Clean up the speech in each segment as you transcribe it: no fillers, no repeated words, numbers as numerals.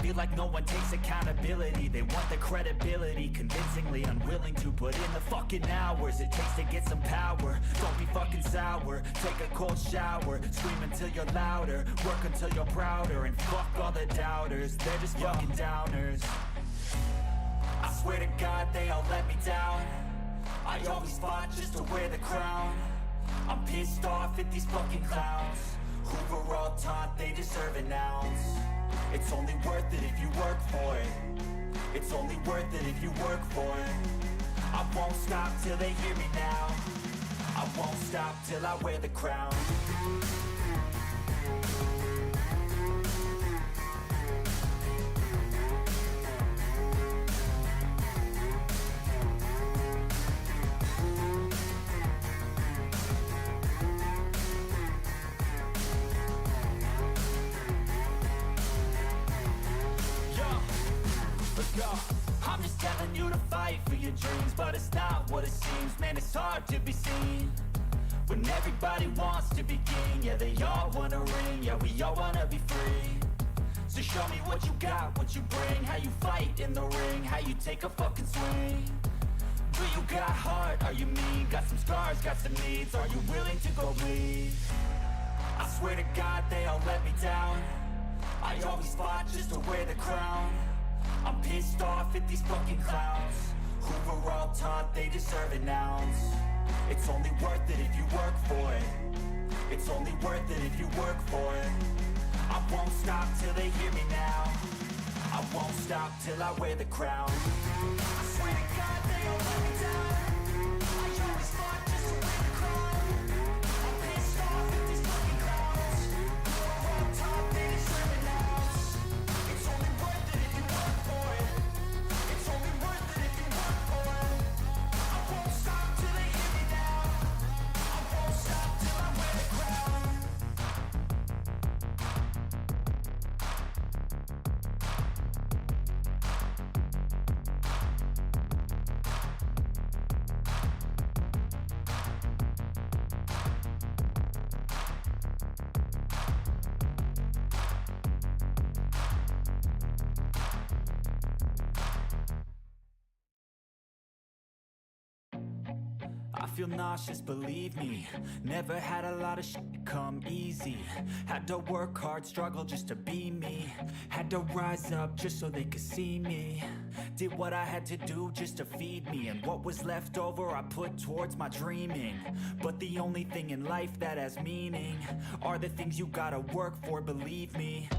feel like no one takes accountability. They want the credibility, convincingly unwilling to put in the fucking hours it takes to get some power. Don't be fucking sour, take a cold shower, scream until you're louder, work until you're prouder, and fuck all the doubters, they're just fucking downers. I swear to God they all let me down. I always fought just to wear the crown. I'm pissed off at these fucking clowns who were all taught they deserve an ounce. It's only worth it if you work for it. It's only worth it if you work for it. I won't stop till they hear me now. I won't stop till I wear the crown. I'm just telling you to fight for your dreams, but it's not what it seems. Man, it's hard to be seen when everybody wants to be king. Yeah, they all wanna ring, yeah, we all wanna be free. So show me what you got, what you bring, how you fight in the ring, how you take a fucking swing. Do you got heart, are you mean? Got some scars, got some needs, are you willing to go bleed? I swear to God they all let me down. I always fought just to wear the crown. I'm pissed off at these fucking clowns who were all taught they deserve an ounce. It's only worth it if you work for it. It's only worth it if you work for it. I won't stop till they hear me now. I won't stop till I wear the crown. I swear to God they all let me down. I always fought just to wear the crown. I'm pissed off at these fucking clowns who were all taught they deserve an ounce. It's only worth it if you work for it. It's only worth it if you work for it. I won't stop till they hear me now. I won't stop till I wear the crown. I feel nauseous, believe me. Never had a lot of shit come easy. Had to work hard, struggle just to be me. Had to rise up just so they could see me. Did what I had to do just to feed me, and what was left over I put towards my dreaming. But the only thing in life that has meaning are the things you gotta work for, believe me.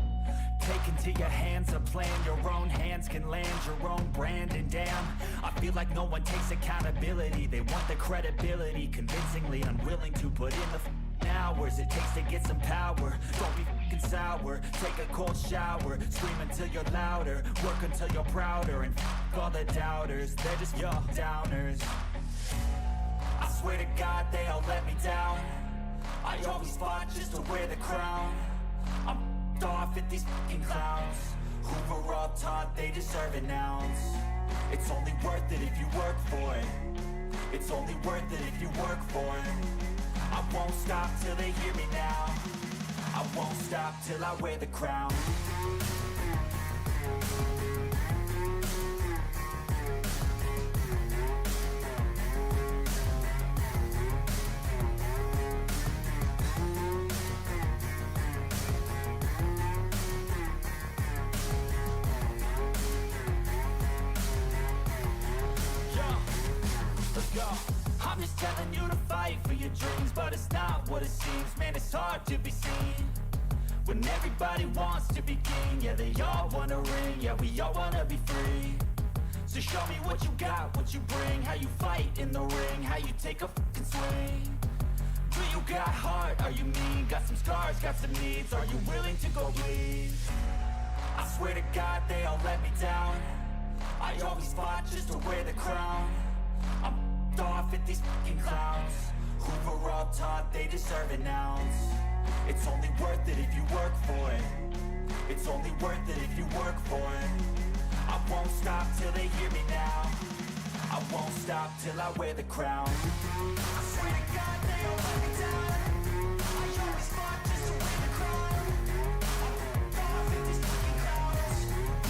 Take into your hands a plan, your own hands can land your own brand. And damn, I feel like no one takes accountability. They want the credibility, convincingly unwilling to put in the hours it takes to get some power. Don't be fucking sour, take a cold shower, scream until you're louder, work until you're prouder, and fuck all the doubters, they're just your downers. I swear to God they all let me down. I always fought just to wear the crown. I'm off at these fucking clowns who were all taught they deserve an ounce. It's only worth it if you work for it. It's only worth it if you work for it. I won't stop till they hear me now. I won't stop till I wear the crown. I'm just telling you to fight for your dreams, but it's not what it seems. Man, it's hard to be seen when everybody wants to be king. Yeah, they all wanna ring, yeah, we all wanna be free. So show me what you got, what you bring, how you fight in the ring, how you take a fucking swing. Do you got heart, are you mean? Got some scars, got some needs, are you willing to go bleed? I swear to God they all let me down. I always fought just to wear the crown. I'm off at these fucking clowns who were all taught they deserve an ounce. It's only worth it if you work for it. It's only worth it if you work for it. I won't stop till they hear me now. I won't stop till I wear the crown. I swear to God they all let me down. I always fought just to wear the crown. I'm off at these fucking clowns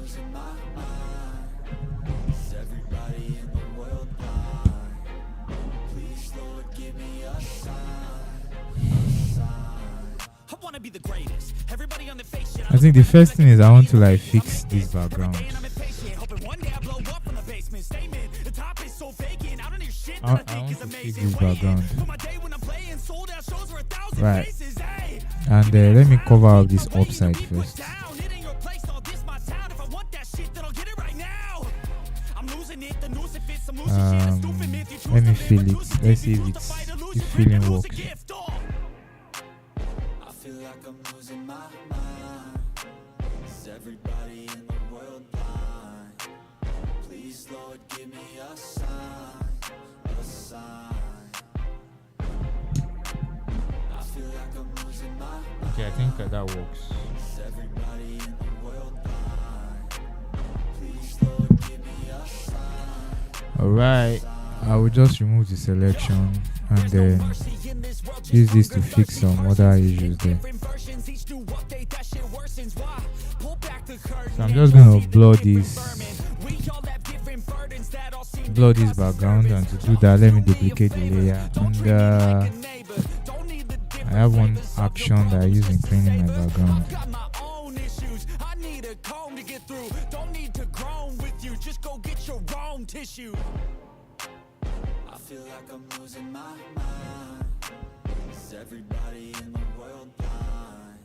losing my mind. Is everybody in the world blind? Please, Lord, give me a sign. I wanna be the greatest. Everybody on the face shit. I think the first thing is I want to like fix this background. I want to fix this background. Right. And let me cover up this upside first. Let me feel it. Let's see if feeling works. I feel like I'm losing my mind. Is everybody in the world blind? Please, Lord, give me a sign. A sign. I feel like I'm losing my mind. Okay, I think that works. Is everybody in the world blind? Please, Lord, give me a sign. Alright, I will just remove the selection and then use this to fix some other issues there. So I'm just going to blur this background, and to do that let me duplicate the layer, and I have one action that I use in cleaning my background. I feel like I'm losing my mind. Is everybody in the world blind?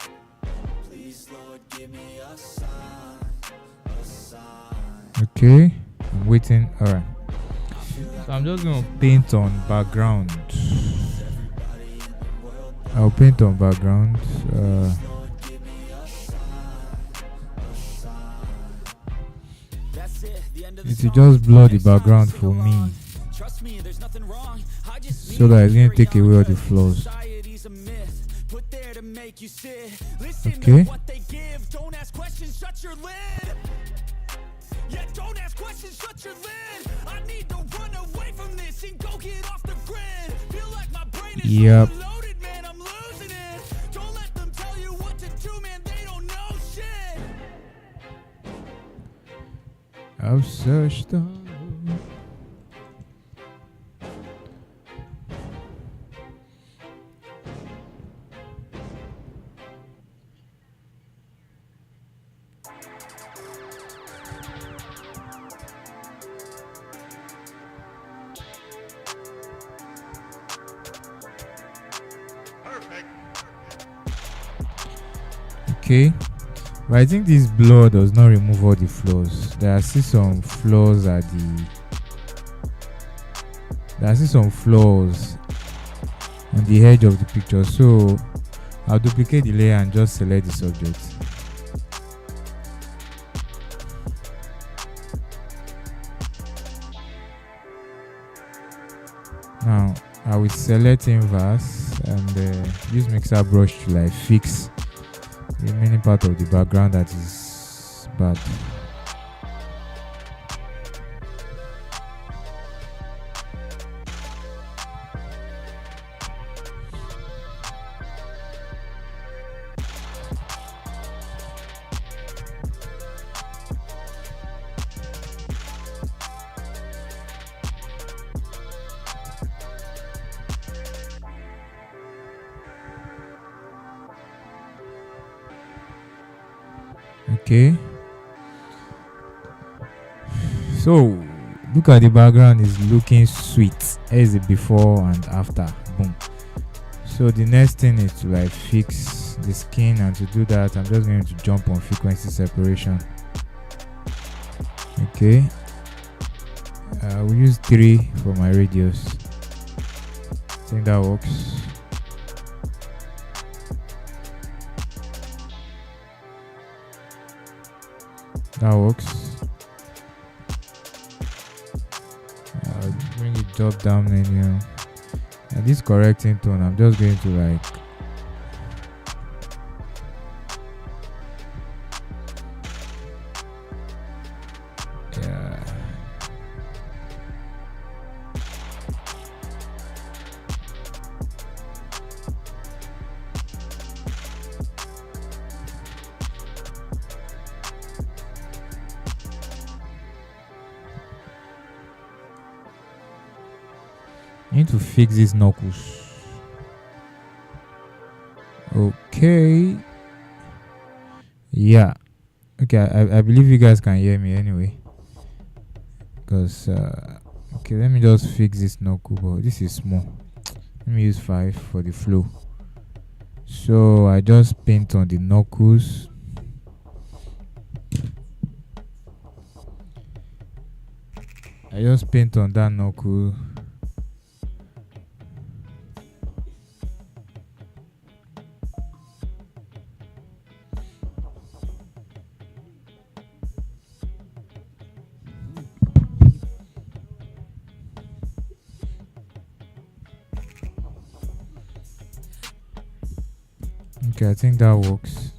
Please, Lord, give me a sign. A sign. Okay, I'm waiting. Alright. So I'm just going to paint on background. I'll paint on background. It will just blur the background for me, so that it's going to take away all the flaws. Okay. Yep. I've searched all. Okay, but I think this blur does not remove all the flaws. There are still some flaws on the edge of the picture, so I'll duplicate the layer and just select the subject. Now I will select inverse and use mixer brush to like fix the remaining part of the background that is bad. Okay, so look at the background, is looking sweet. Here's the before and after. Boom. So the next thing is to like fix the skin, and to do that I'm just going to jump on frequency separation. Okay, I will use 3 for my radius. I think that works. That works. I'll bring the drop down menu, and this correcting tone I'm just going to like I need to fix these knuckles. Okay. Yeah. Okay, I believe you guys can hear me anyway. Because okay, let me just fix this knuckle, but this is small. Let me use 5 for the flow. So I just paint on the knuckles. I just paint on that knuckle. Okay, I think that works.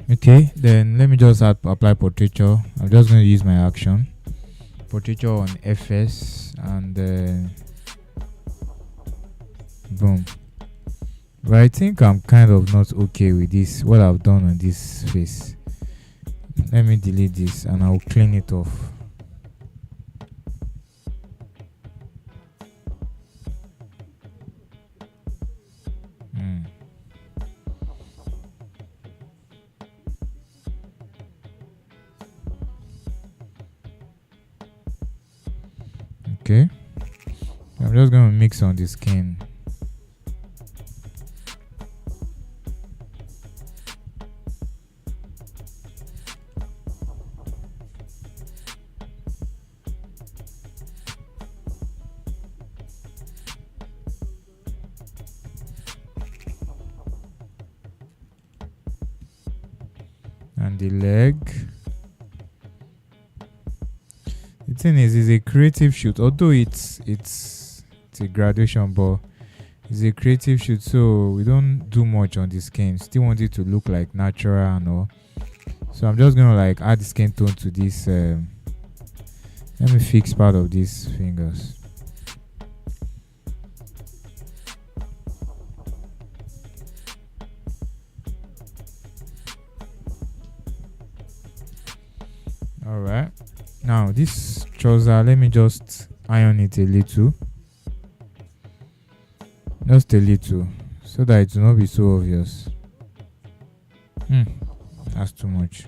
Okay, then let me just apply portraiture. I'm just going to use my action portraiture on FS and boom. But I think I'm kind of not okay with this, what I've done on this face. Let me delete this and I'll clean it off. Okay, I'm just going to mix on the skin. And the leg. The thing is, it's a creative shoot. Although it's a graduation, but it's a creative shoot, so we don't do much on the skin. Still want it to look like natural and all. So I'm just gonna like add the skin tone to this. Let me fix part of these fingers. All right. Now this trouser, let me just iron it a little. Just a little, so that it will not be so obvious. That's too much.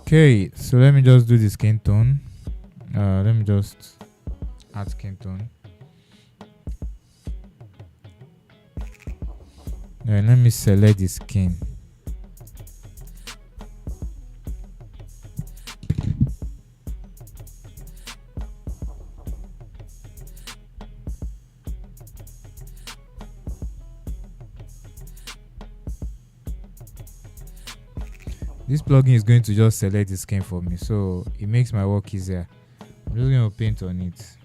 Okay, so let me just do the skin tone. Let me just add skin tone. Then let me select the skin. This plugin is going to just select the skin for me, so it makes my work easier. I'm just going to paint on it.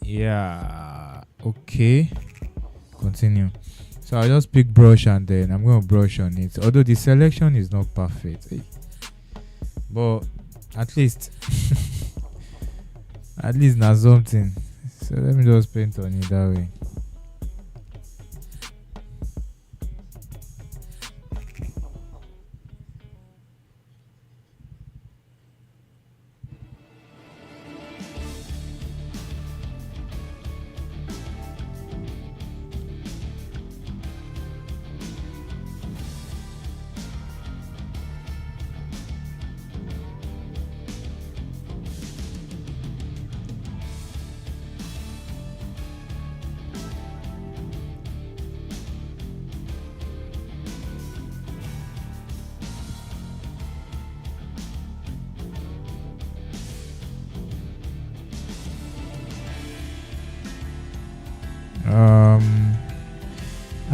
Yeah, okay, continue. So I'll just pick brush and then I'm going to brush on it, although the selection is not perfect, but at least at least not something. So let me just paint on it that way.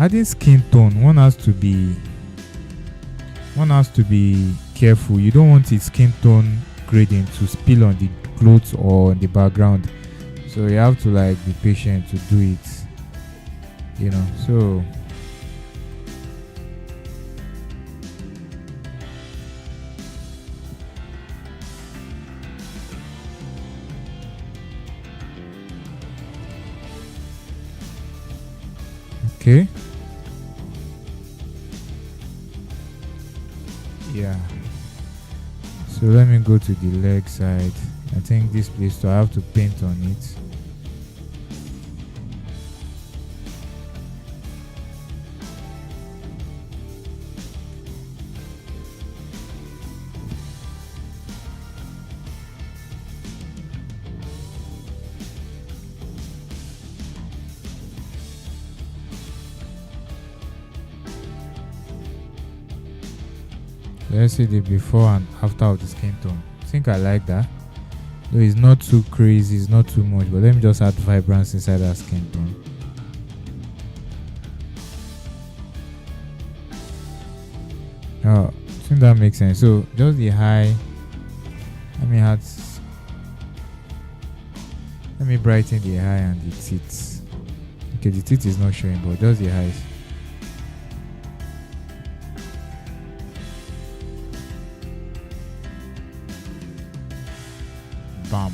adding skin tone, one has to be careful. You don't want its skin tone gradient to spill on the clothes or on the background, so you have to like be patient to do it, so okay. Yeah, so let me go to the leg side. I think this place, so I have to paint on it. Let's see the before and after of the skin tone. I think I like that. Though it's not too crazy, it's not too much, but let me just add vibrance inside that skin tone. Oh, I think that makes sense. So just the high. Let me brighten the high and the teeth. Okay, the teeth is not showing, but just the highs. Bam.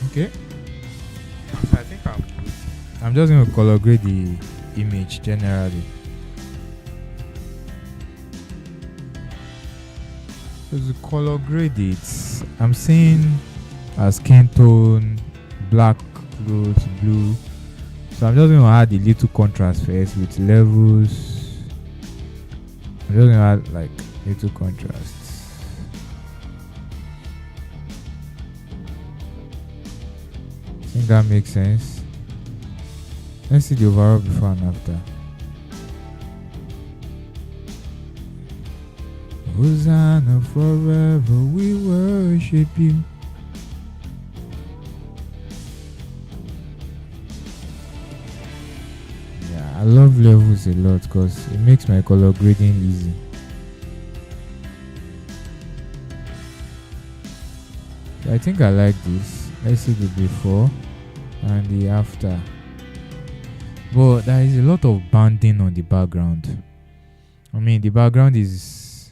Okay. So I think I'm just going to color grade the image generally. So to color grade it, I'm seeing a skin tone, black clothes, blue. So I'm just going to add a little contrast first with levels. I'm just going to add like little contrast. I think that makes sense. Let's see the overall before and after. Hosanna, forever we worship you. Yeah, I love levels a lot because it makes my color grading easy. So I think I like this. Let's see the before and the after. But there is a lot of banding on the background. I mean, the background is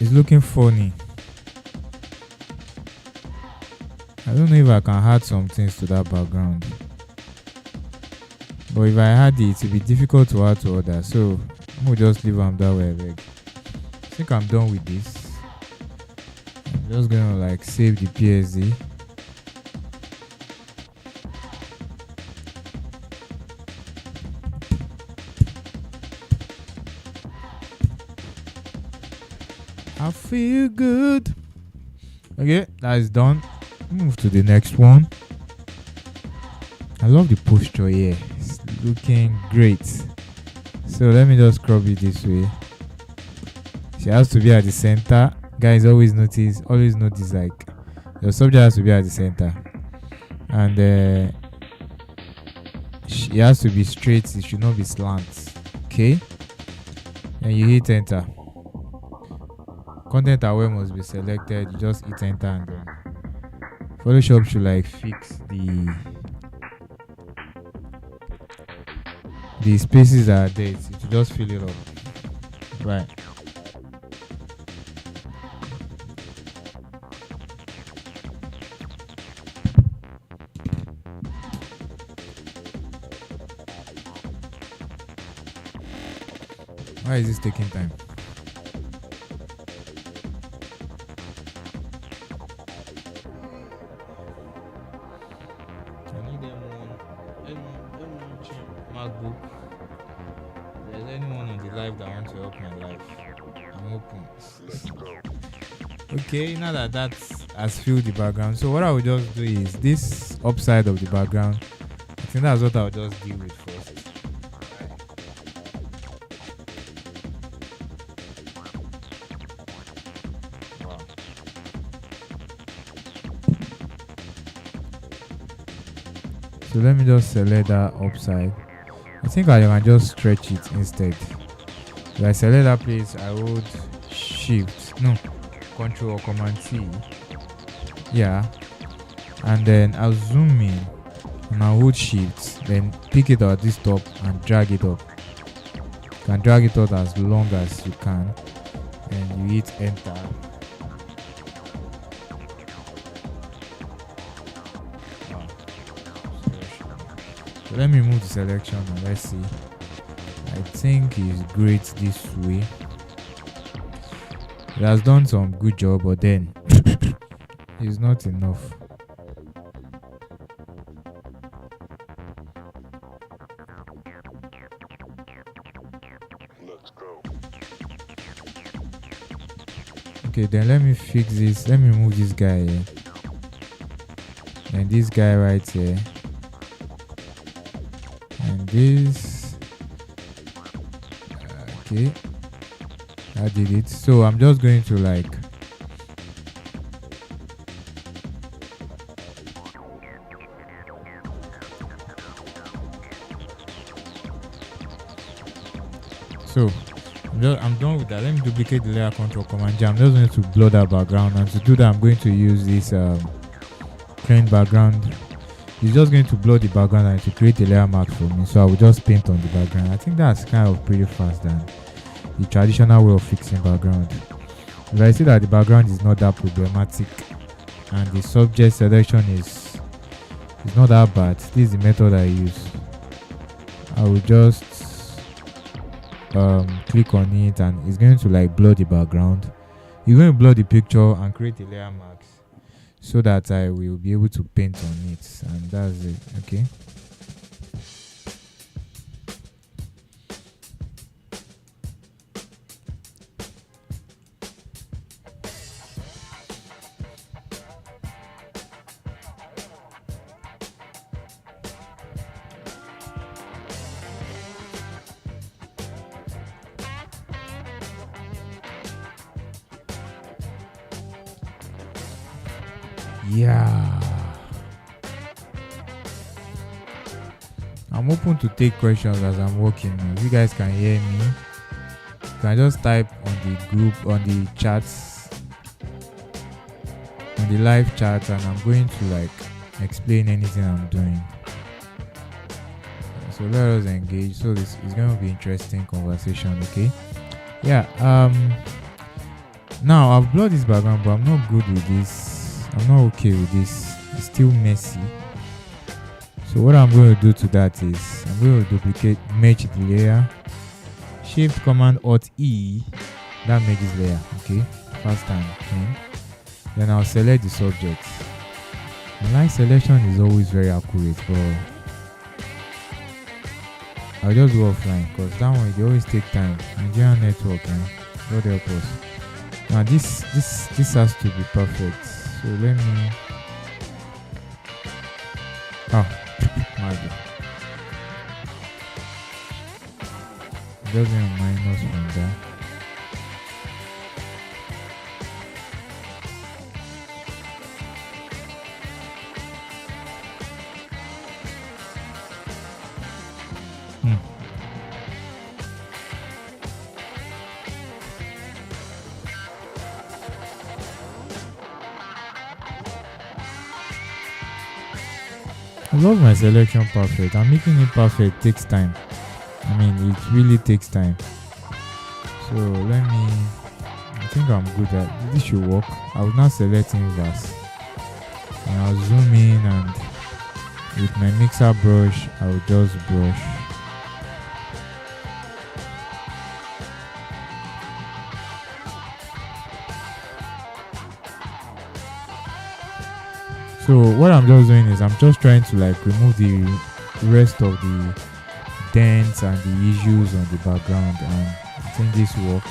looking funny. I don't know if I can add some things to that background. But if I add it, it'll be difficult to add to others. So we'll just leave them that way. I think I'm done with this. I'm just gonna like save the PSD. I feel good. Okay, that is done. Move to the next one. I love the posture here. It's looking great. So let me just crop it this way. She has to be at the center. Guys, always notice like your subject has to be at the center. And it has to be straight. It should not be slant. Okay? And you hit enter. Content aware must be selected. You just hit enter and then Photoshop should like fix the spaces that are there. It should just fill it up. Right. Why is this taking time? MacBook. If there's anyone on the live that wants to help my life, I'm open. Okay, now that has filled the background, so what I will just do is this upside of the background. I think that's what I'll just deal with first. So let me just select that upside. I think I can just stretch it instead. If I select that place, I hold shift, no, control or command T. Yeah. And then I'll zoom in and I'll hold shift, then pick it at this top and drag it up. You can drag it out as long as you can. And you hit enter. Wow. So let me move the selection and let's see. I think it's great this way. It has done some good job, but then it's not enough. Let's go. Okay, then let me fix this. Let me move this guy here. And this guy right here. And this. Okay. I did it. So I'm just going to like. So I'm done with that. Let me duplicate the layer control command J. I'm just going to blur that background, and to do that I'm going to use this plain background. It's just going to blur the background and to create a layer mask for me. So I will just paint on the background. I think that's kind of pretty fast than the traditional way of fixing background. If I see that the background is not that problematic and the subject selection is not that bad, this is the method I use. I will just click on it and it's going to like blur the background. You're going to blur the picture and create a layer mask so that I will be able to paint on it, and that's it. Okay. Yeah, I'm open to take questions as I'm working. If you guys can hear me, you can just type on the group, on the chats, on the live chat, and I'm going to like explain anything I'm doing. So let us engage. So this is going to be interesting conversation. Okay. Yeah. Now I've blurred this background, but I'm not good with this. I'm not okay with this. It's still messy. So what I'm going to do to that is I'm going to duplicate, merge the layer, shift command alt E, that merges layer. Okay, first time clean. Then I'll select the subject. The line selection is always very accurate, but I'll just go offline because that one they always take time. Nigerian network, God help us. Now this has to be perfect. So let me. Oh, magic. Just a minus from that. I love my selection perfect. I'm making it perfect takes time. I mean, it really takes time. So I think I'm good at this. Should work. I will now select inverse and I'll zoom in, and with my mixer brush I will just brush. So what I'm just doing is I'm just trying to like remove the rest of the dents and the issues on the background, and I think this works.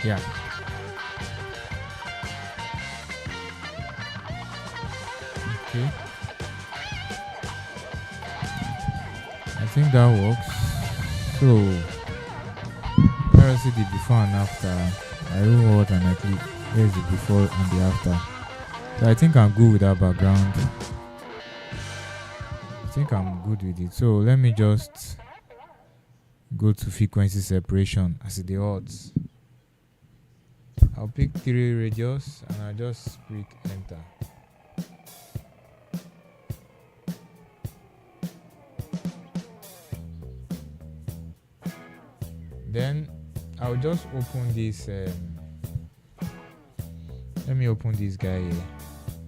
Yeah. Okay, I think that works. So let us see the before and after. I roll out and I click. Here's the before and the after. So I think I'm good with that background. I think I'm good with it. So let me just go to frequency separation as the odds. I'll pick 3 radius and I'll just click enter. Then I'll just open this. Let me open this guy here,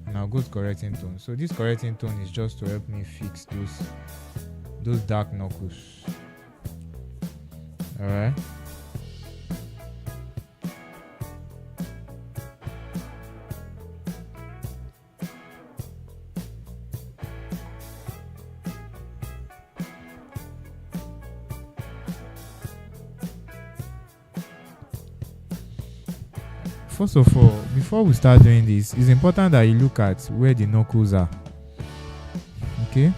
and I'll go to correcting tone. So this correcting tone is just to help me fix those dark knuckles. All right. First of all, before we start doing this, it's important that you look at where the knuckles are. Okay.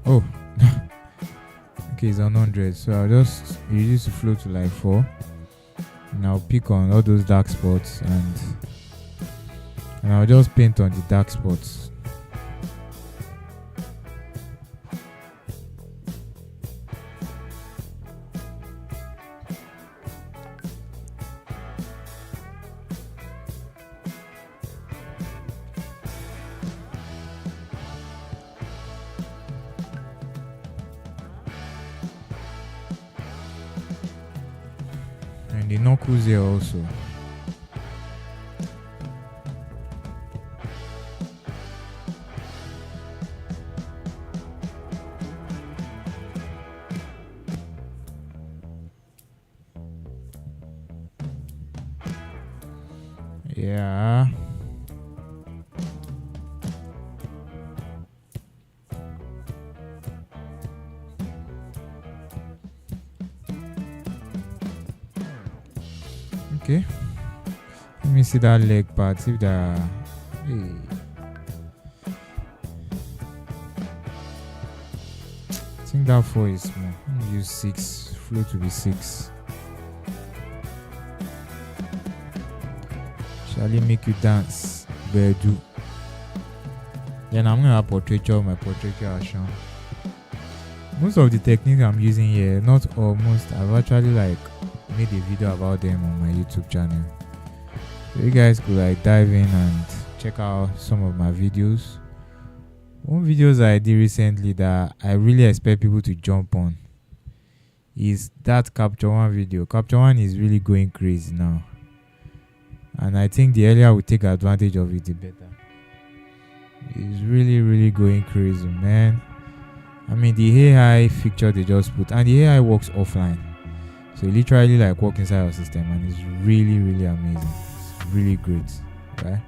Oh. Okay, it's on 100, so I'll just reduce the flow to like 4, and I'll pick on all those dark spots, and I'll just paint on the dark spots. And the knuckles here also. Yeah. Okay. Let me see that leg part. If the hey. I think that 4 is small. Let me use 6. Flow to be 6. Shall it make you dance? Bedu. Then I'm gonna have portraiture, my portraiture action. Most of the techniques I'm using here, not almost, I've actually like made a video about them on my YouTube channel. So you guys could like dive in and check out some of my videos. One videos I did recently that I really expect people to jump on is that Capture One video. Capture One is really going crazy now, and I think the earlier we take advantage of it, the better. It's really going crazy, man. I mean, the AI feature they just put, and the AI works offline, so you literally like walk inside your system, and it's really amazing. It's really great, right?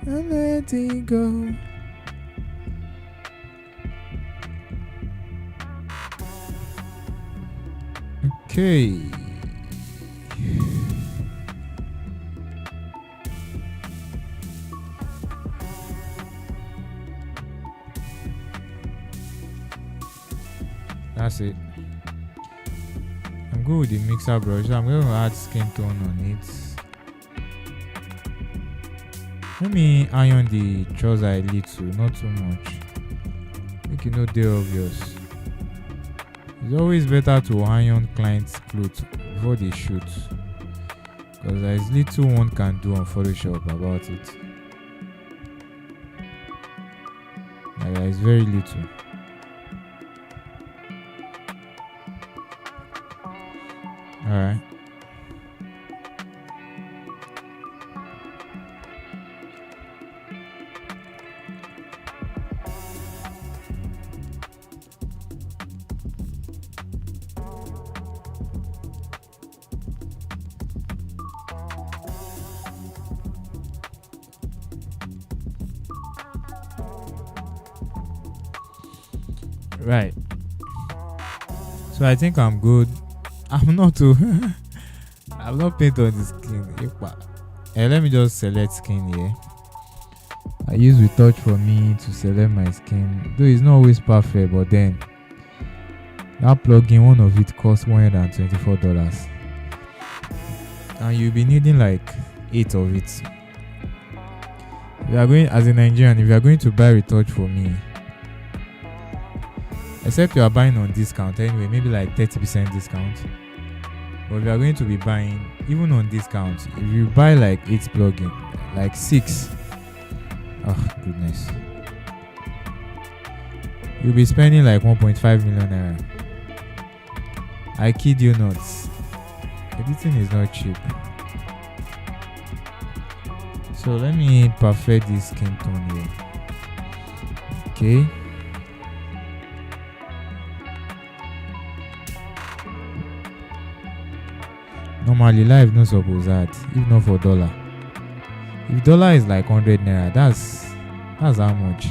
I'm letting go. Okay. That's it. I'm good with the mixer brush, so I'm going to add skin tone on it. Let me iron the trouser a little, not too much. Make it not dey obvious. It's always better to iron clients' clothes before they shoot, because there is little one can do on Photoshop about it. Like, there is very little. Alright. Right. So I think I'm good. I'm not too. I'm not paint on the skin. Let me just select skin here. I use Retouch for me to select my skin. Though it's not always perfect, but then that plugin, one of it costs $124. And you'll be needing like 8 of it. If you are going as a Nigerian, if you are going to buy Retouch for me, except you are buying on discount anyway, maybe like 30% discount. But if you are going to be buying even on discount, if you buy like 8 plugin, like 6, oh goodness, you'll be spending like 1.5 million naira. I kid you not. Editing is not cheap. So let me perfect this skin tone here. Okay. Normally life no suppose that, if not for dollar. If dollar is like 100 naira, that's how much.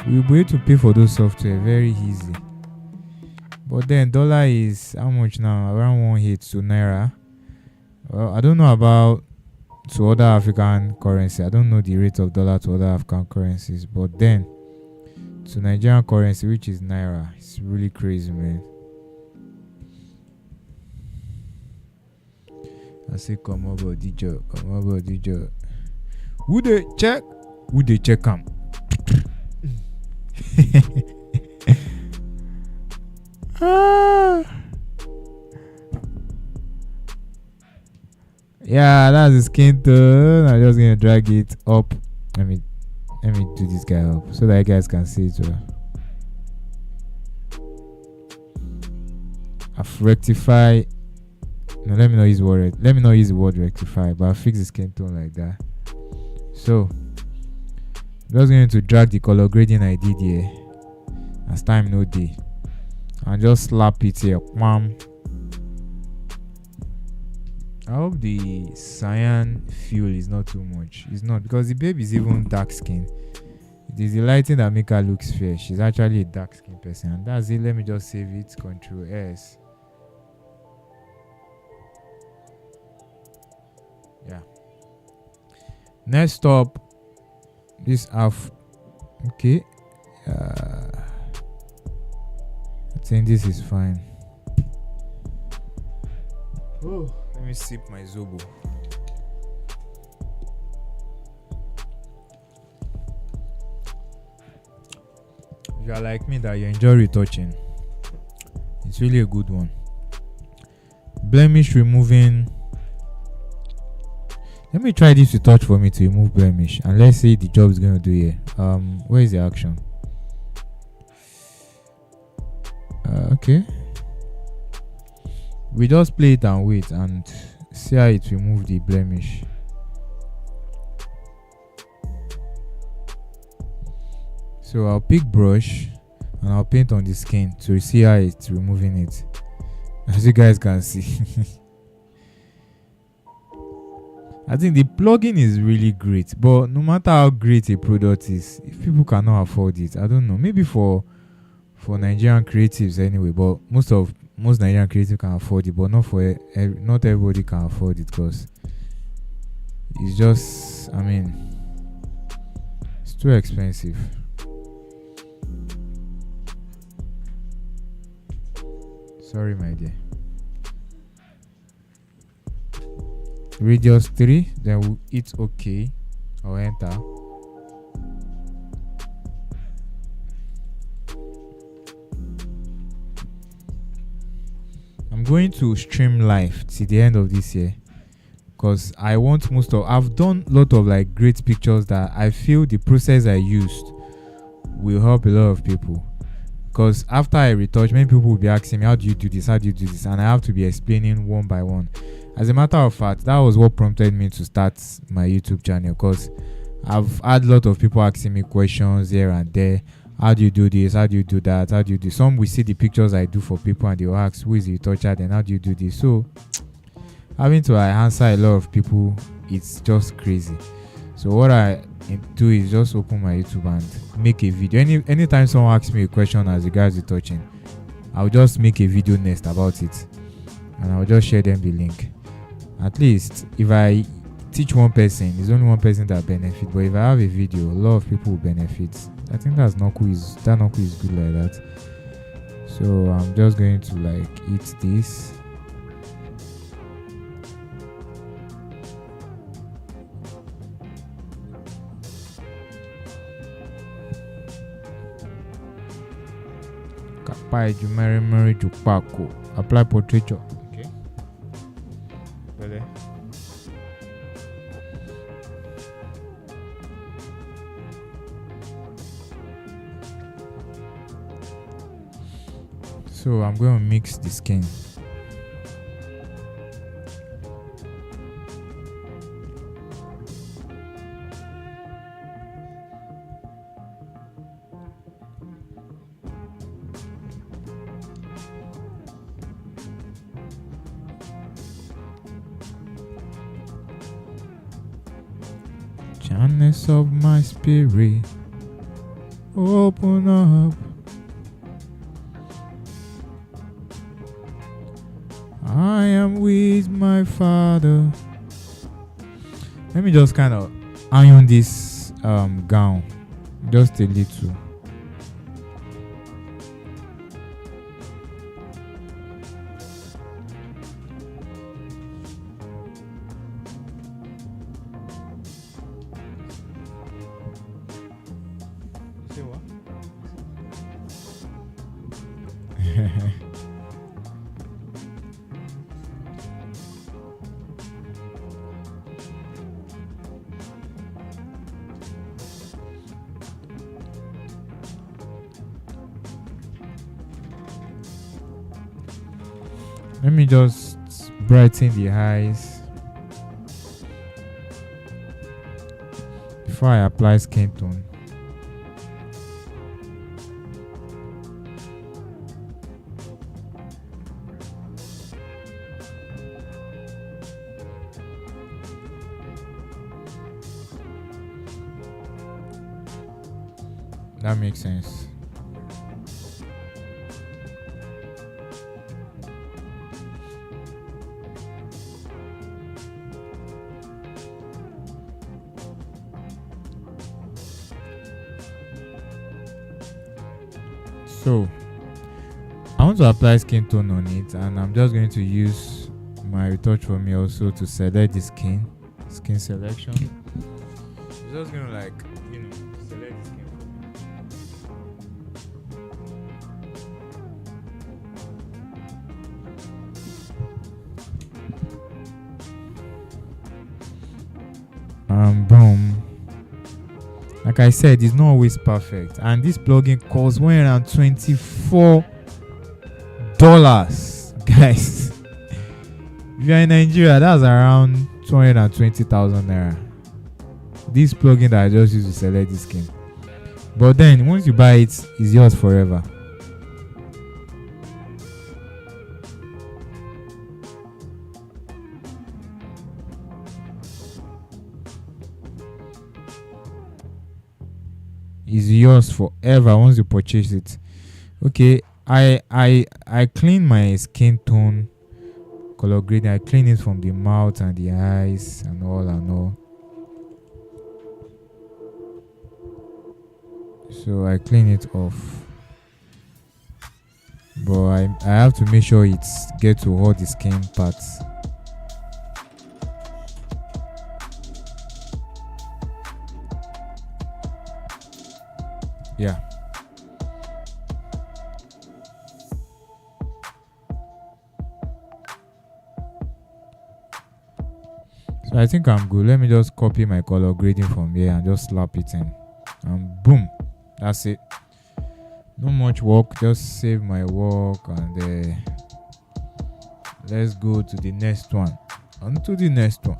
We'll be able to pay for those software very easy. But then dollar is how much now? Around 182 naira. Well, I don't know about to other African currency. I don't know the rate of dollar to other African currencies. But then to Nigerian currency, which is naira, it's really crazy, man. I say come over DJ, come over DJ. Who they check? Who they check them? Yeah, that's the skin tone. I'm just gonna drag it up. Let me do this guy up so that you guys can see it well. I've rectified. No, let me not use word. Let me not use the word rectify, but I'll fix the skin tone like that. So I'm just going to drag the color grading I did here as time no day and just slap it here. I hope the cyan feel is not too much. It's not, because the baby is even dark skin. It is the lighting that make her look fair. She's actually a dark skin person, and that's it. Let me just save it. Control S. Yeah. Next up, this half. Okay. I think this is fine. Oh, let me sip my Zobo. If you are like me that you enjoy retouching, it's really a good one. Blemish removing. Let me try this retouch for me to remove blemish, and let's see the job is going to do here. Where is the action? Okay. We just play it and wait and see how it remove the blemish. So I'll pick brush and I'll paint on the skin to see how it's removing it. As you guys can see. I think the plugin is really great, but no matter how great a product is, if people cannot afford it, I don't know. Maybe for Nigerian creatives anyway, but most Nigerian creatives can afford it, but not everybody can afford it, because it's just, I mean, it's too expensive. Sorry, my dear. Radius 3, then we'll hit OK or enter. I'm going to stream live till the end of this year, because I want I've done a lot of like great pictures that I feel the process I used will help a lot of people. Because after I retouch, many people will be asking me, how do you do this, and I have to be explaining one by one. As a matter of fact, that was what prompted me to start my YouTube channel, because I've had a lot of people asking me questions here and there. How do you do this? How do you do that? How do you do? Some will see the pictures I do for people and they will ask, who is the retoucher? Then how do you do this? So having to answer a lot of people, it's just crazy. So what I do is just open my YouTube and make a video. Anytime someone asks me a question as regards retouching, I'll just make a video next about it, and I'll just share them the link. At least if I teach one person, it's only one person that benefit. But if I have a video, a lot of people will benefit. I think that knuckle is good like that. So I'm just going to like eat this. Kapai Jumari Jupako. Apply portraiture. Okay. Ready? So I'm going to mix the skin. Channels of my spirit, open up. I am with my Father. Let me just kind of iron this gown just a little. Say what? Let me just brighten the eyes before I apply skin tone. That makes sense. So I want to apply skin tone on it, and I'm just going to use my retouch for me also to select the skin selection. It's just going to like, select the skin for me. Boom. Like I said, it's not always perfect, and this plugin costs $124, guys. If you're in Nigeria, that's around 220,000 naira. This plugin that I just used to select the skin, but then once you buy it, it's yours forever. Is yours forever once you purchase it. Okay, I clean my skin tone color grading. I clean it from the mouth and the eyes and all. So I clean it off, but I have to make sure it gets to all the skin parts. Yeah. So I think I'm good. Let me just copy my color grading from here and just slap it in. And boom. That's it. No much work. Just save my work and let's go to the next one. On to the next one.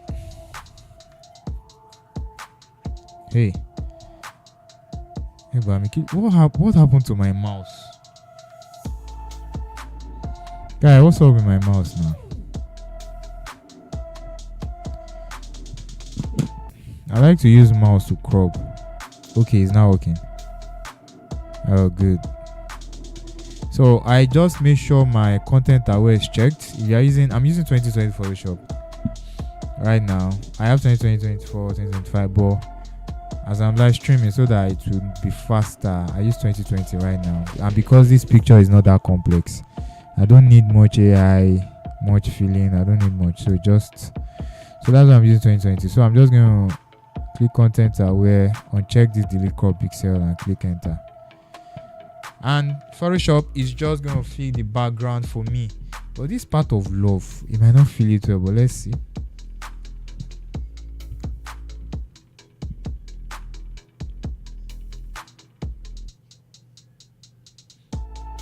Hey. Hey, Bamiki, what happened to my mouse? Guy, what's up with my mouse now? I like to use mouse to crop. Okay, it's not working. Oh, good. So I just make sure my content aware is checked. If you are using, I'm using 2020 Photoshop right now. I have 2020, 2024, 2025, but as I'm live streaming so that it will be faster, I use 2020 right now. And because this picture is not that complex, I don't need much AI, much filling. I don't need much. So that's why I'm using 2020. So I'm just going to click content aware, uncheck this delete crop pixel and click enter. And Photoshop is just going to fill the background for me. But this part of love, it might not feel it well, but let's see.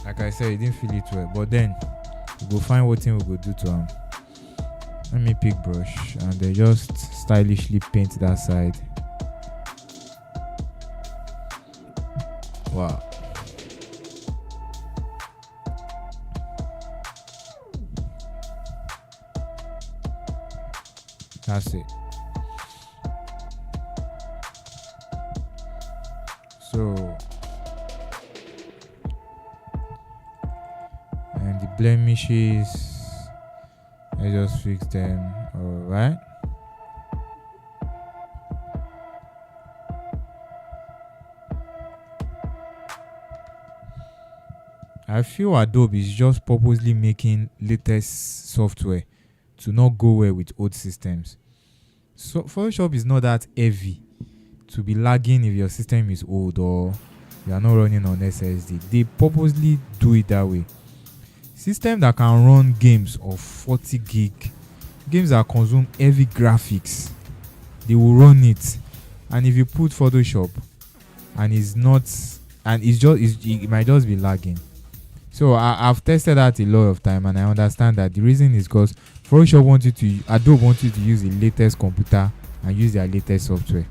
Like I said, it didn't feel it well. But then, we go find what thing we go do to him. Let me pick brush and then just stylishly paint that side. Wow. That's it. So, and the blemishes, I just fix them. Alright. I feel Adobe is just purposely making latest software to not go well with old systems. So Photoshop is not that heavy to be lagging if your system is old or you are not running on SSD. They purposely do it that way. System that can run games of 40 gig, games that consume heavy graphics, they will run it. And if you put Photoshop and it's not, and it might just be lagging. So I've tested that a lot of time, and I understand that the reason is because Adobe wants you to use the latest computer and use their latest software.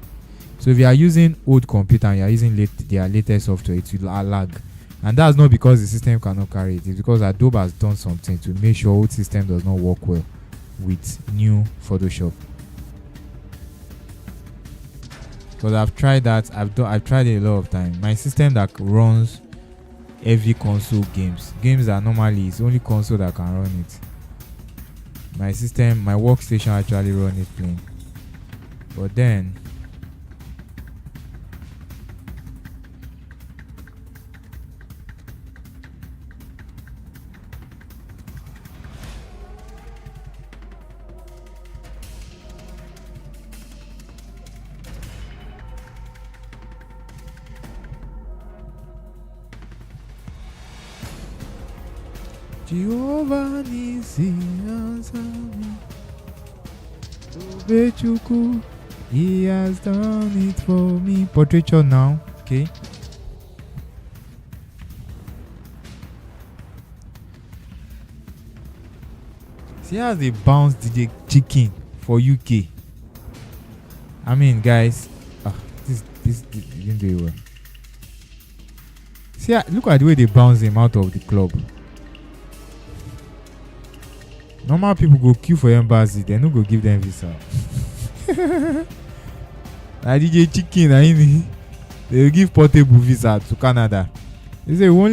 So if you are using old computer and you are using their latest software, it will lag. And that's not because the system cannot carry it. It's because Adobe has done something to make sure old system does not work well with new Photoshop. Because I've tried that. I've tried it a lot of times. My system that runs heavy console games that normally it's only console that can run it. My workstation actually run it plain. But then Jehovah Nisi answer me. Tobechuku, he has done it for me. Portraiture now, okay. See how they bounce DJ Chicken for UK. I mean, guys, this didn't do it well. See, look at the way they bounce him out of the club. Normal people go queue for embassy, they no go give them visa. Like DJ Chicken, they will give portable visa to Canada. They say we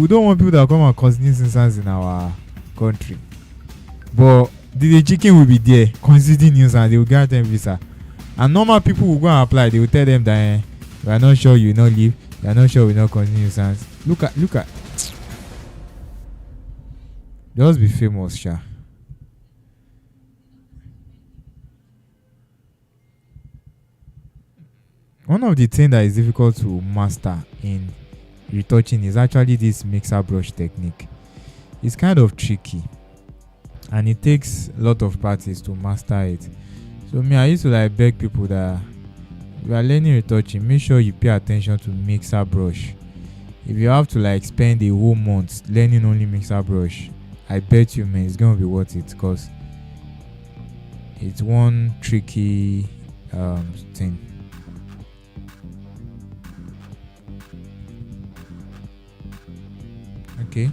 don't want people that come and cause nuisance in our country. But DJ Chicken will be there considering nuisance, they will grant them visa. And normal people will go and apply, they will tell them that we are not sure you will not leave, we are not sure we will not cause nuisance. Look at. Just be famous, Sha. One of the things that is difficult to master in retouching is actually this mixer brush technique. It's kind of tricky and it takes a lot of practice to master it. So I used to beg people that if you are learning retouching, make sure you pay attention to mixer brush. If you have to spend a whole month learning only mixer brush, I bet you, man, it's gonna be worth it because it's one tricky thing. Okay.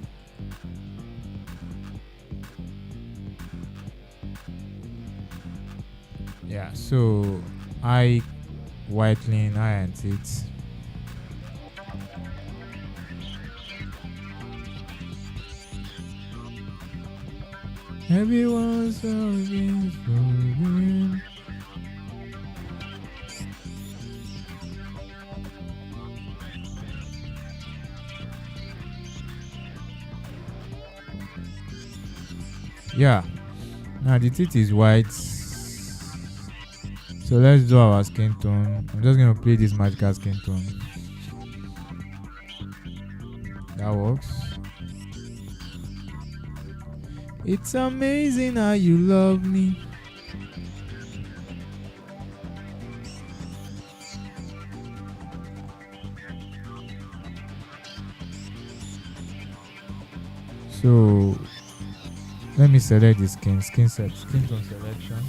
Yeah, so eye whitening, eye and teeth. Everyone's always forgiven. Yeah, now the teeth is white. So let's do our skin tone. I'm just gonna play this magical skin tone. That works. It's amazing how you love me. So let me select the skin tone selection.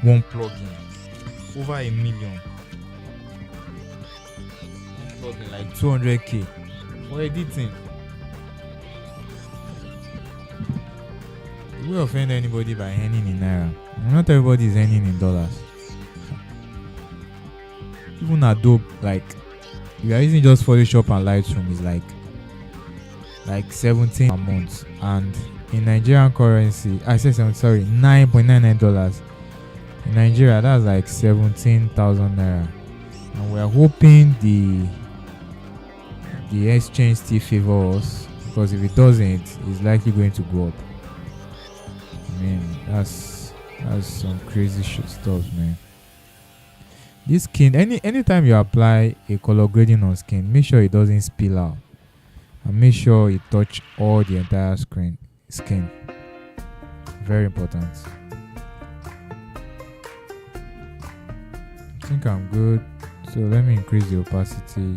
One plugin, over a million. Plugin like 200k for editing. You will offend anybody by earning in naira. Not everybody is earning in dollars. Even Adobe, like you are using just Photoshop and Lightroom, is like 17 a month, and in Nigerian currency, I said sorry, $9.99. In Nigeria, that's like 17,000 naira, and we are hoping the exchange still favor us, because if it doesn't, it's likely going to go up. I mean, that's some crazy shit stuff, man. This skin, anytime you apply a color grading on skin, make sure it doesn't spill out, and make sure it touch all the entire skin. Very important. I think I'm good, so let me increase the opacity.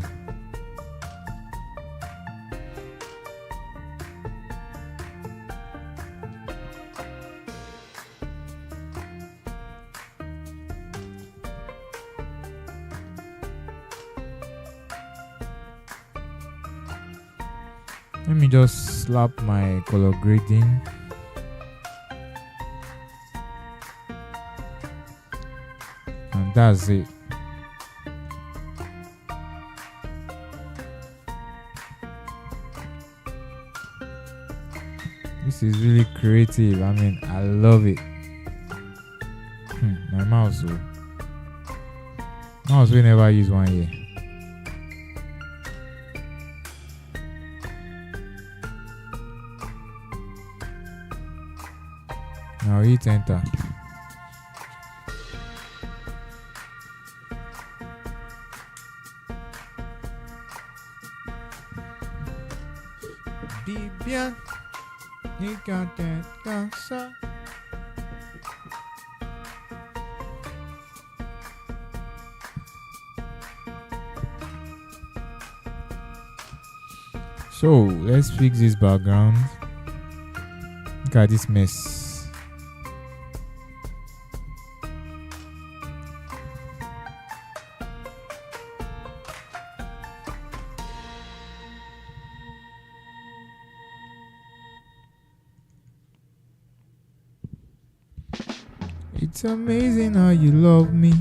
Let me just slap my color grading. And that's it. This is really creative. I mean, I love it. My mouse we never use one year. Now hit enter. Be bien, you got that cancer. So let's fix this background. Look at this mess. It's amazing how you love me.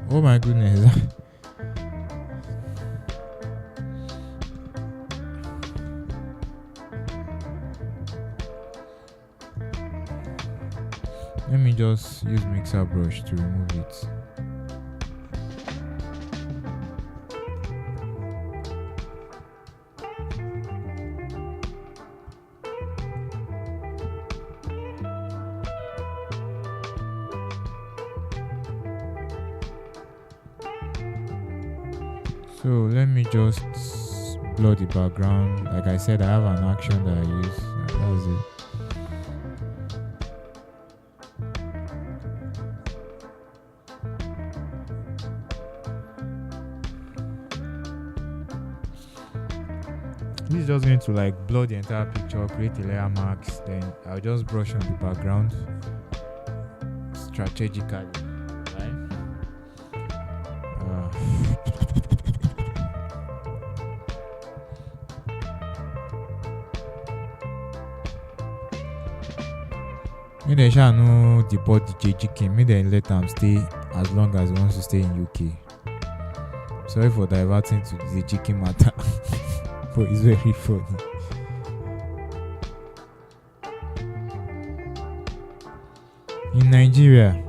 Oh my goodness. Let me just use mixer brush to remove it. So let me just blur the background. Like I said, I have an action that I use. That was it. this is just going to like blur the entire picture, create a layer marks, then I'll just brush on the background strategically, right? Me they shall know the body JGK. Me they let them stay as long as he wants to stay in UK. Sorry for diverting to the JGK matter, but it's very funny. In Nigeria,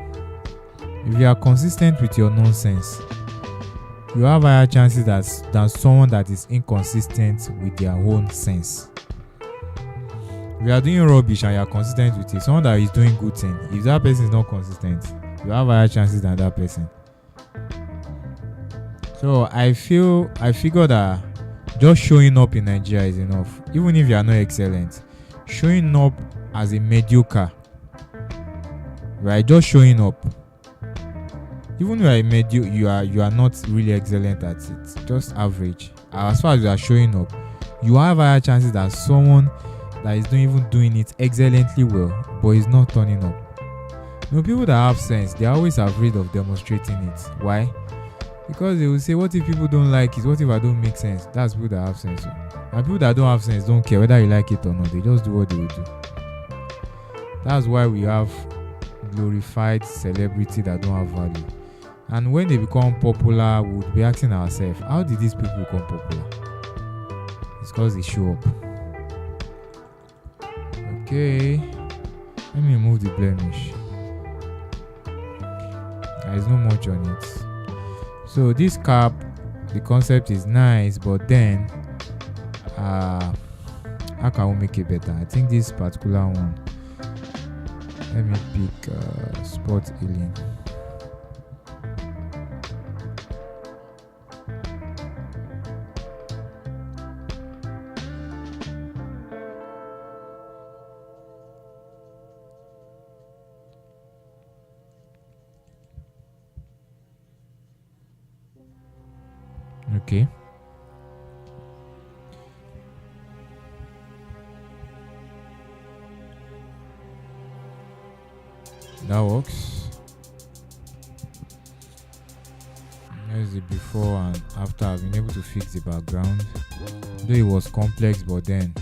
if you are consistent with your nonsense, you have higher chances than someone that is inconsistent with their own sense. If you are doing rubbish and you are consistent with it, someone that is doing good thing, if that person is not consistent, you have higher chances than that person. So I figure that just showing up in Nigeria is enough. Even if you are not excellent, showing up as a mediocre, right? Just showing up. Even if you are not really excellent at it, just average. As far as you are showing up, you have higher chances than someone that is not even doing it excellently well, but is not turning up. You know, people that have sense, they are always afraid of demonstrating it. Why? Because they will say, what if people don't like it? What if I don't make sense? That's people that have sense. And people that don't have sense don't care whether you like it or not. They just do what they will do. That's why we have glorified celebrity that don't have value. And when they become popular, we would be asking ourselves, how did these people become popular? It's because they show up. Okay, let me remove the blemish. There is no much on it. So this cap, the concept is nice, but then how can we make it better? I think this particular one, let me pick spot healing. Okay. That works. Here's the before and after. I've been able to fix the background. Though it was complex, but then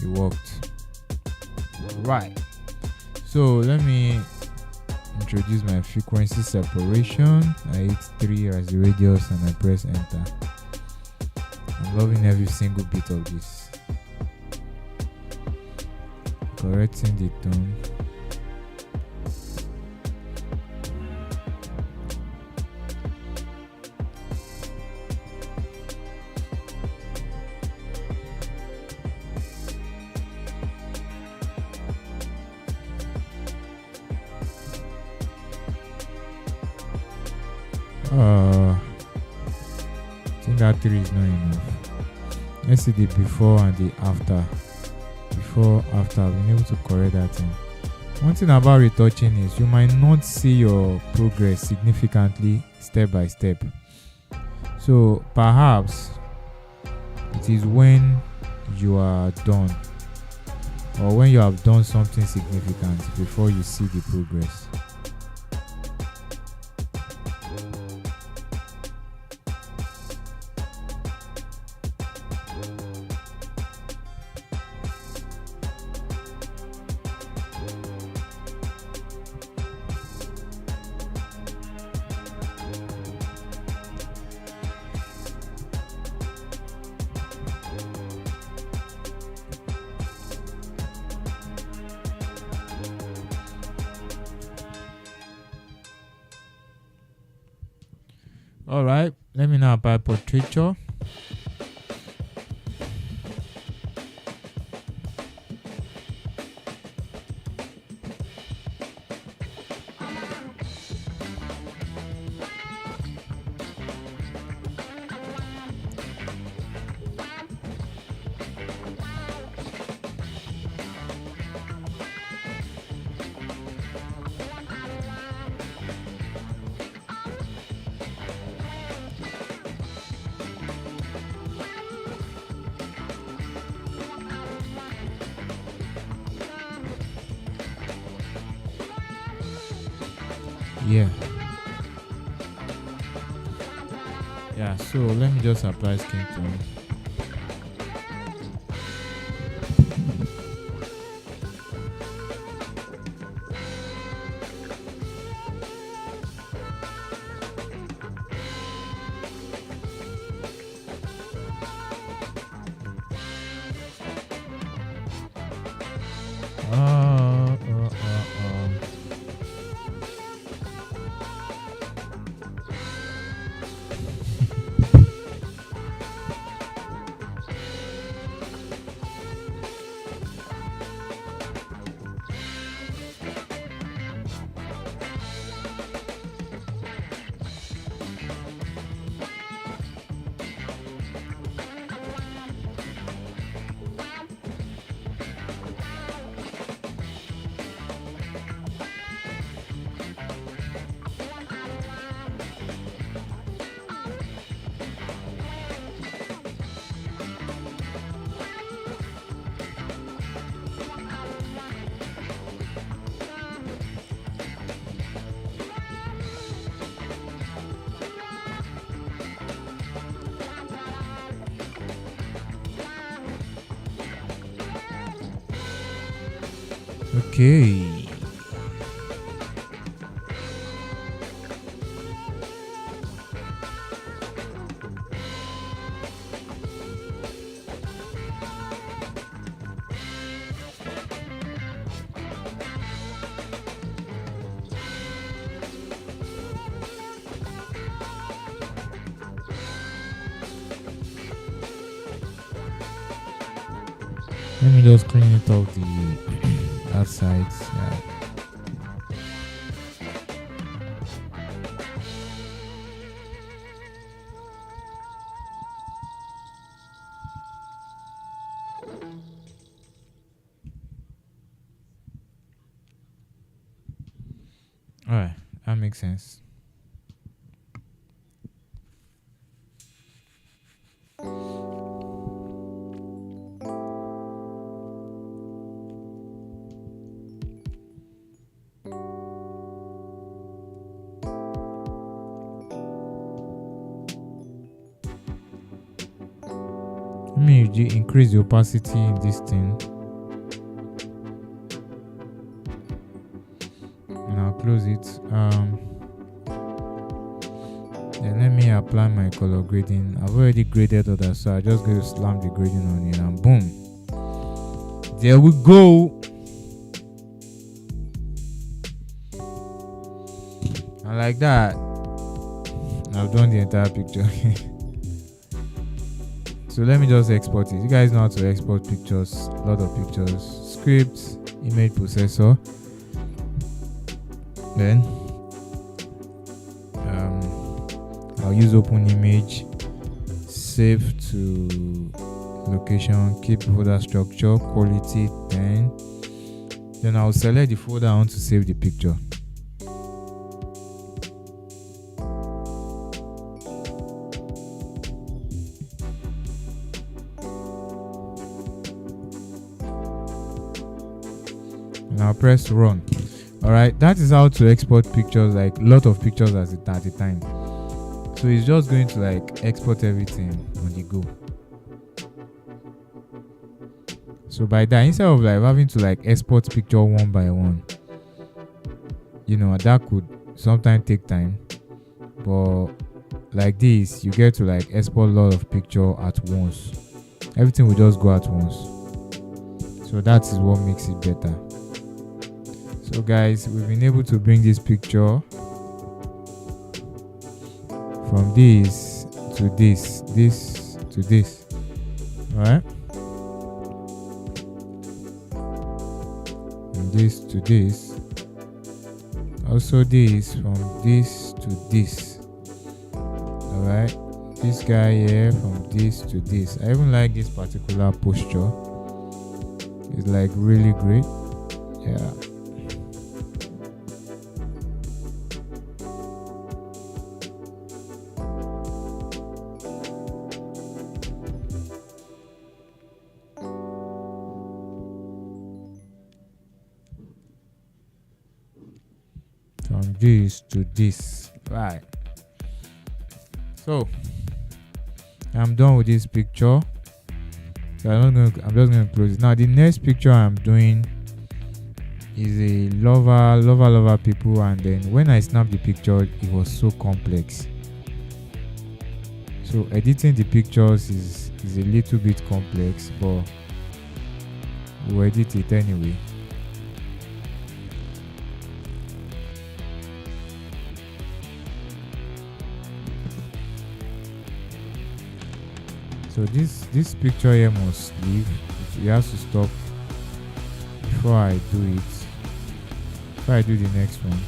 it worked. Right. So let me introduce my frequency separation. I hit 3 as the radius and I press enter. I'm loving every single bit of this. Correcting the tone. I think that 3 is not enough. Let's see the before and the after. Before, after, I've been able to correct that thing. One thing about retouching is you might not see your progress significantly step by step. So perhaps it is when you are done or when you have done something significant before you see the progress. All right, let me now apply portraiture. yeah. Yeah, so let me just apply skin tone. Uh, uh, uh, uh. Okay. Let me just clean it off the outside. Yeah. All right, that makes sense. Let me increase the opacity in this thing. And I'll close it. Then let me apply my color grading. I've already graded others, so I just go to slam the grading on it and boom. There we go. And like that, I've done the entire picture. So let me just export it. You guys know how to export pictures, a lot of pictures. Script, image processor. Then I'll use open image, save to location, keep folder structure, quality 10. Then I'll select the folder I want to save the picture. And I'll press run. Alright, that is how to export pictures, like a lot of pictures at a time. So it's just going to like export everything on the go. So by that, instead of like having to like export picture one by one, that could sometimes take time. But like this, you get to like export a lot of picture at once. Everything will just go at once. So that is what makes it better. So guys, we've been able to bring this picture from this to this to this. Alright, from this to this, also this from this to this. Alright, this guy here from this to this. I even like this particular posture. It's like really great. Yeah. From this to this. Right. So I'm done with this picture. So I'm just gonna close it. Now the next picture I'm doing is a lover people, and then when I snapped the picture it was so complex. So editing the pictures is a little bit complex, but we'll edit it anyway. So this picture here must leave. It has to stop before I do it. Before I do the next one.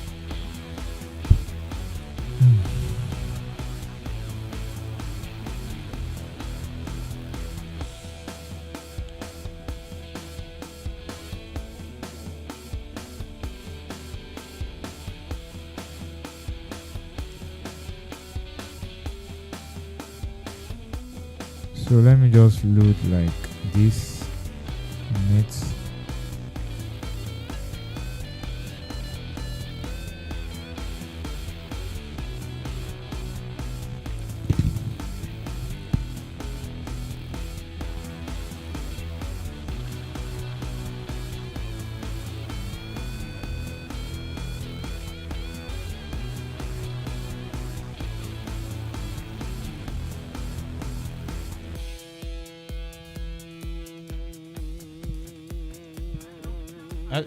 So let me just load like this in it.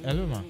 Hello, ma.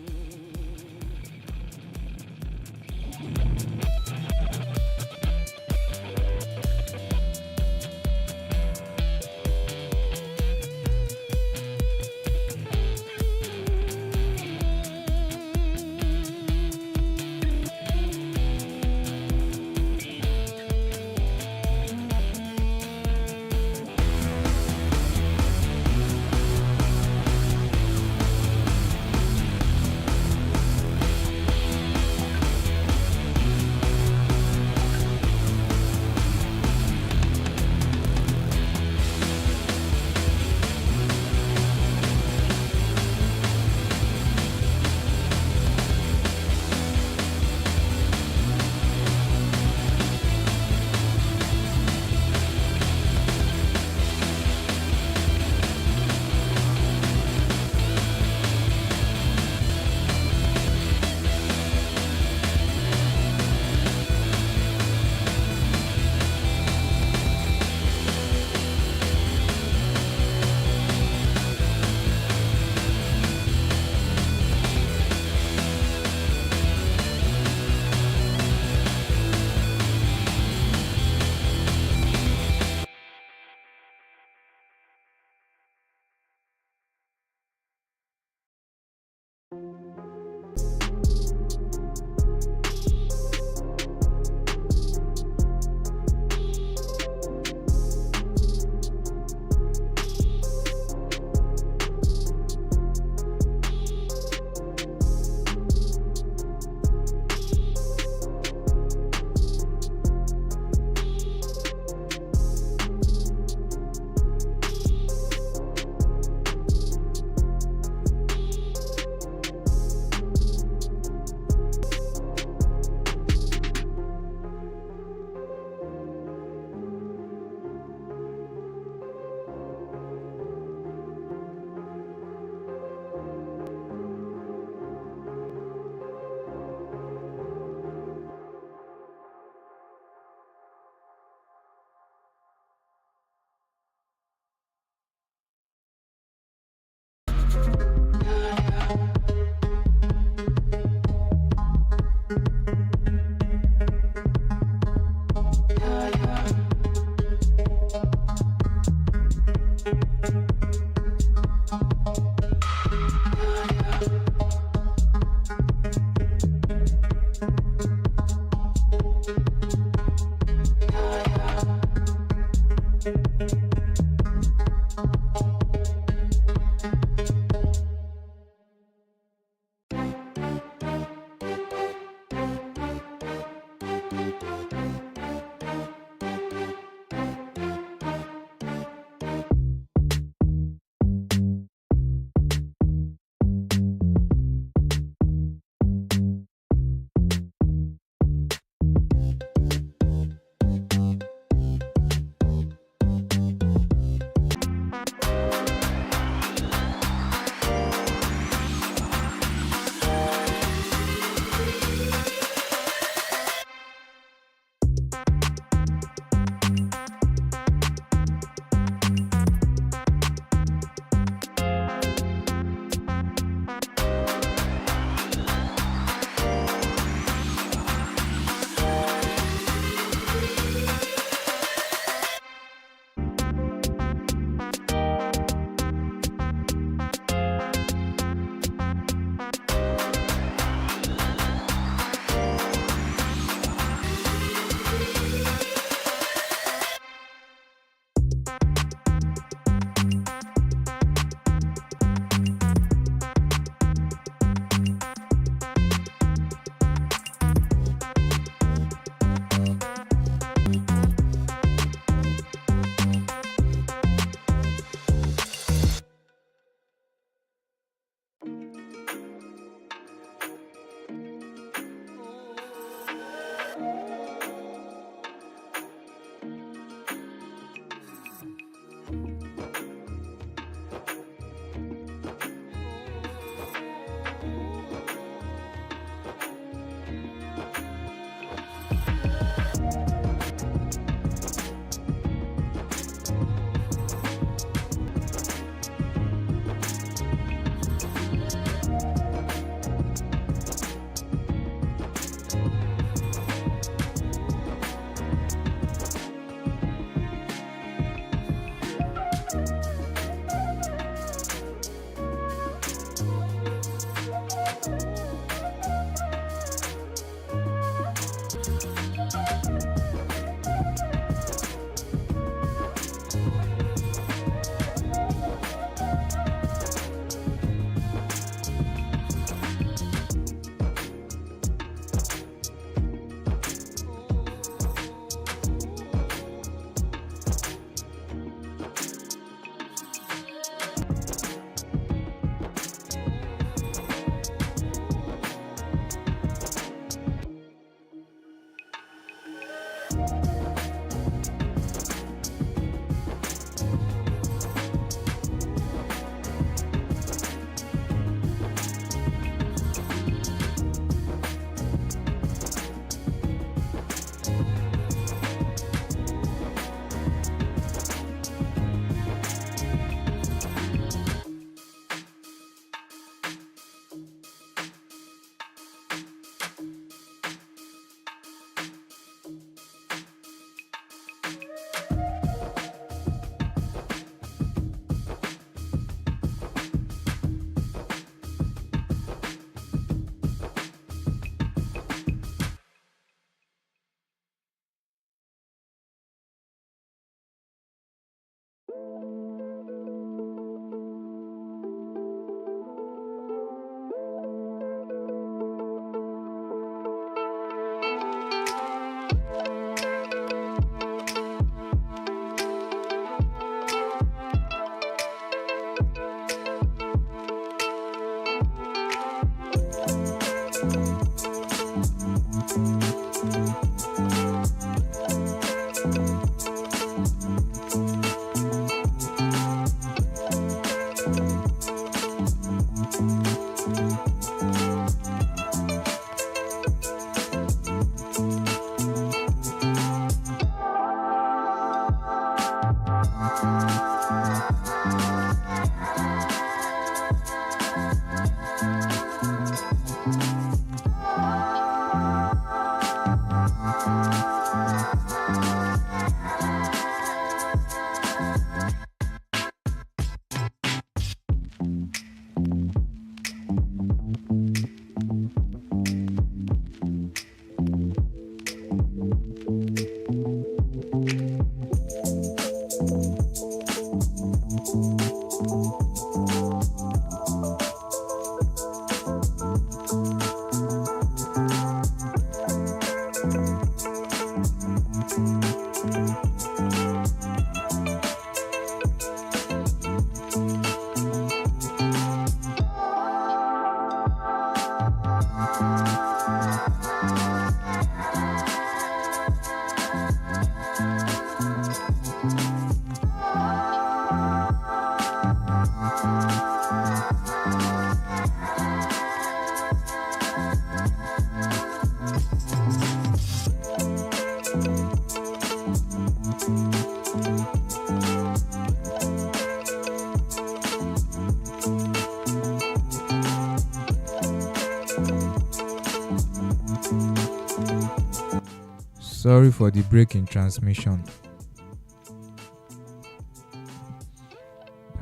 Sorry for the break in transmission.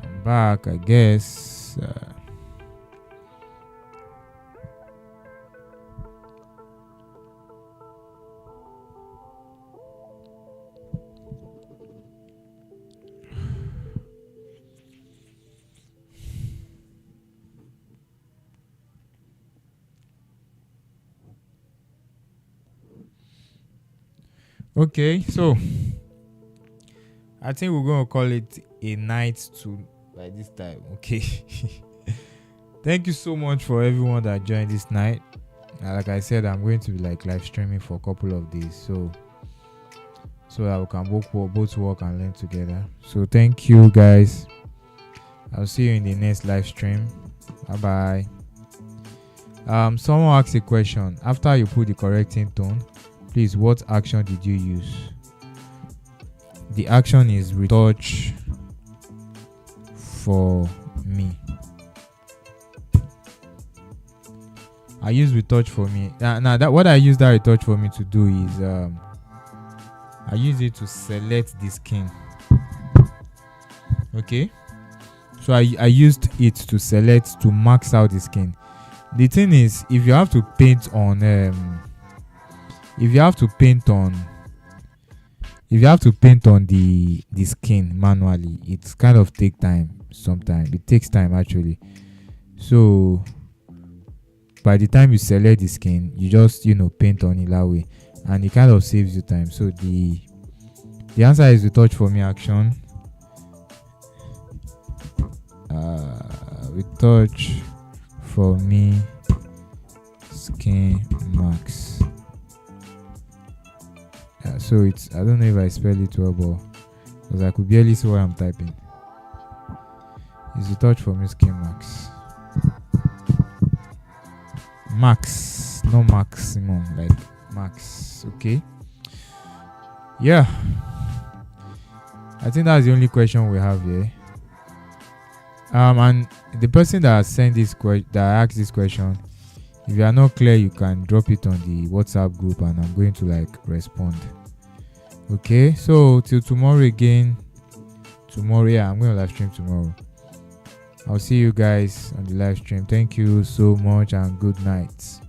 I'm back, I guess. Okay, so I think we're going to call it a night to by this time. Okay. Thank you so much for everyone that joined this night. Like I said, I'm going to be like live streaming for a couple of days. So so that we can both work and learn together. So thank you guys. I'll see you in the next live stream. Bye bye. Someone asked a question. After you put the correcting tone, please, what action did you use? The action is retouch for me. I use retouch for me. Now that what I use that retouch for me to do is I use it to select the skin. Okay, so I used it to select, to max out the skin. The thing is, if you have to paint on the skin manually, it's kind of take time. Sometimes it takes time actually. So by the time you select the skin, you just paint on it that way, and it kind of saves you time. So the answer is retouch for me action. Retouch for me skin max. So it's, I don't know if I spell it well, but because I could barely see what I'm typing. It's retouch for me skin max. Max, no maximum, like max. Okay, yeah, I think that's the only question we have here. And the person that sent this that asked this question, if you are not clear, you can drop it on the WhatsApp group and I'm going to respond. Okay, so till tomorrow again. Yeah, I'm going to live stream tomorrow. I'll see you guys on the live stream. Thank you so much and good night.